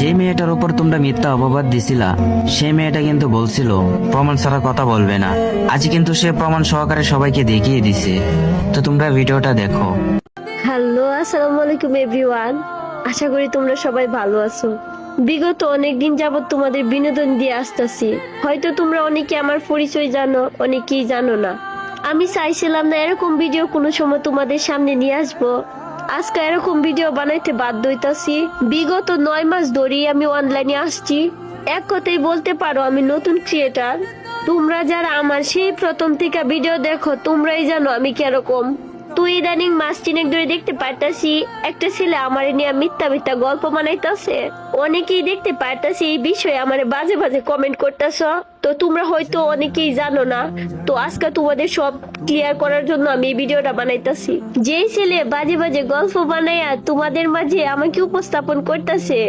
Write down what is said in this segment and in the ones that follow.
যে মেয়েটার উপর তোমরা মিথ্যা অপবাদ দিছিলা সেই মেয়েটা কিন্তু বলছিল প্রমাণ ছাড়া কথা বলবে না। আজ কিন্তু সে প্রমাণ সহকারে সবাইকে দেখিয়ে দিছে। তো তোমরা ভিডিওটা দেখো। হ্যালো, আসসালামু আলাইকুম এভরিওয়ান। আশা করি তোমরা সবাই ভালো আছো। বিগত অনেকদিন যাবত তোমাদের বিনোদন দিয়ে আসতেছি। হয়তো তোমরা অনেকে আমার পরিচয় জানো, অনেকেই জানো না। আমি চাইছিলাম না এরকম ভিডিও কোনো সময় তোমাদের সামনে নিয়ে আসবো। আজকে এরকম ভিডিও বানাইতে বাধ্য হইতাছি। বিগত 9 মাস ধরেই আমি অনলাইনে আসছি। এক কথাই বলতে পারো আমি নতুন ক্রিয়েটার। তোমরা যারা আমার সেই প্রথম থেকে ভিডিও দেখো তোমরাই জানো আমি কিরকম। তুই ইদানিং মাস 3 ধরে দেখতে পারতাছি একটা ছেলে আমার নিয়ে মিথ্যা মিথ্যা গল্প বানাইতাছে। অনেকেই দেখতে পারতাছি এই বিষয়ে আমার বাজে বাজে কমেন্ট করতেছ। তো তোমরা হয়তো অনেকেই জানো না। তো আজকে তোমাদের সব ক্লিয়ার করার জন্য আমি এই ভিডিওটা বানাইতাছি। যেই ছেলে বাজে বাজে গল্প বানাইয়া তোমাদের মাঝে আমাকে উপস্থাপন করতেছে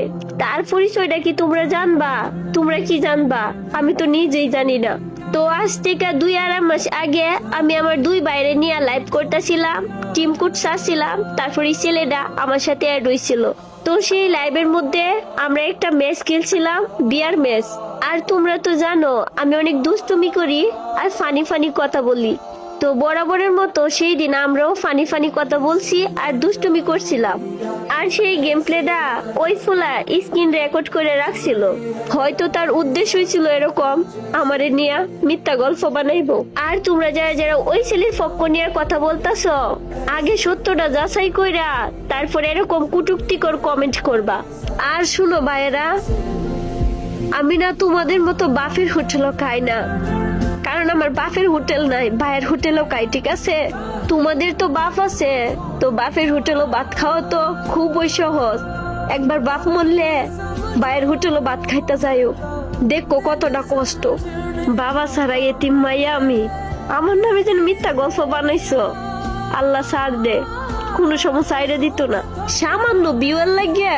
তার পরিচয়টা কি তোমরা জানবা? তোমরা কি জানবা? আমি তো নিজেই জানি না। তো আজ থেকে 2-2.5 মাস আগে আমি আমার 2 বাইরে নিয়ে লাইভ করতেছিলাম, টিম কোড সারছিলাম। তারপর এই ছেলেটা আমার সাথে অ্যাড হয়েছিল। তো সেই লাইভের মধ্যে আমরা একটা ম্যাচ খেলছিলাম, বিয়ার ম্যাচ। আর তোমরা তো জানো আমি অনেক দুষ্টুমি করি আর ফানি ফানি কথা বলি। তো বরাবরের মতো সেই দিন আমরাও ফানি ফানি কথা বলছি আর দুষ্টুমি করছিলাম। আর সেই গেম প্লেটা ওই ফুলা স্ক্রিন রেকর্ড করে রাখছিল। হয়তো তার উদ্দেশ্যই ছিল এরকম আমারে নিয়ে মিথ্যা গল্প বানাইবো। আর তোমরা যারা যারা ওই ছেলের পক্ষ নিয়ে কথা বলতাছ আগে সত্যটা যাচাই কইরা তারপর এরকম কুটুক্তিকর কমেন্ট করবা। আর শুনো ভাইয়েরা, আমি না তোমাদের মতো বাফের হোটেলও খাই না। কারণ আমার বাফের হোটেল নাই, ভাইয়ের হোটেলও খাই, ঠিক আছে? তোমাদের তো বাপ আছে, তো বাপের হোটেলও ভাত খাওয়া তো খুবই সহজ। একবার বাপ মরলে ভাইয়ের হোটেলও ভাত খাইতে যাইও, দেখো কতটা কষ্ট। বাবা ছাড়া এতিম মাইয়া আমি। আমার নামে যেন মিথ্যা গল্প বানাইছো, আল্লাহ ছাড় দে, কোনো সময় সাইডে দিত না। সামান্য বিউয়ার লাগিয়া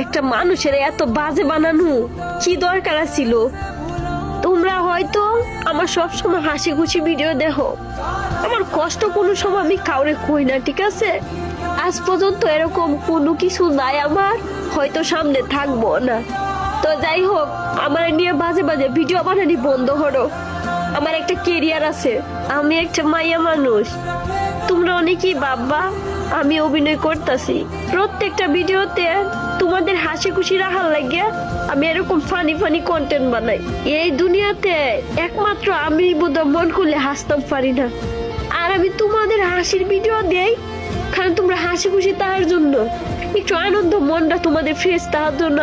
একটা মানুষের এত বাজে বানানো কি দরকার ছিল? তোমরা হয়তো আমার সব সময় হাসি খুশি ভিডিও দেখো, আমার কষ্ট কোনো সময় আমি কাউরে কই না, ঠিক আছে? আজ পর্যন্ত এরকম কোনো কিছু নাই আমার, হয়তো সামনে থাকবো না। তো যাই হোক, আমার নিয়ে বাজে বাজে ভিডিও বানানি বন্ধ করো। আমার একটা কেরিয়ার আছে, আমি একটা মাইয়া মানুষ। তোমরা অনেকেই ভাববা আমি অভিনয় করতেছি। প্রত্যেকটা ভিডিওতে তোমাদের হাসি খুশি রাখার লাগে আমি এরকম ফানি ফানি কন্টেন্ট বানাই। এই দুনিয়াতে একমাত্র আমি বোধহয় মন খুলে হাসতাম পারি না। আর আমি তোমাদের হাসির ভিডিও দেই কারণ তোমরা হাসি খুশি তার জন্য, একটু আনন্দ মনটা তোমাদের ফ্রেশ তার জন্য।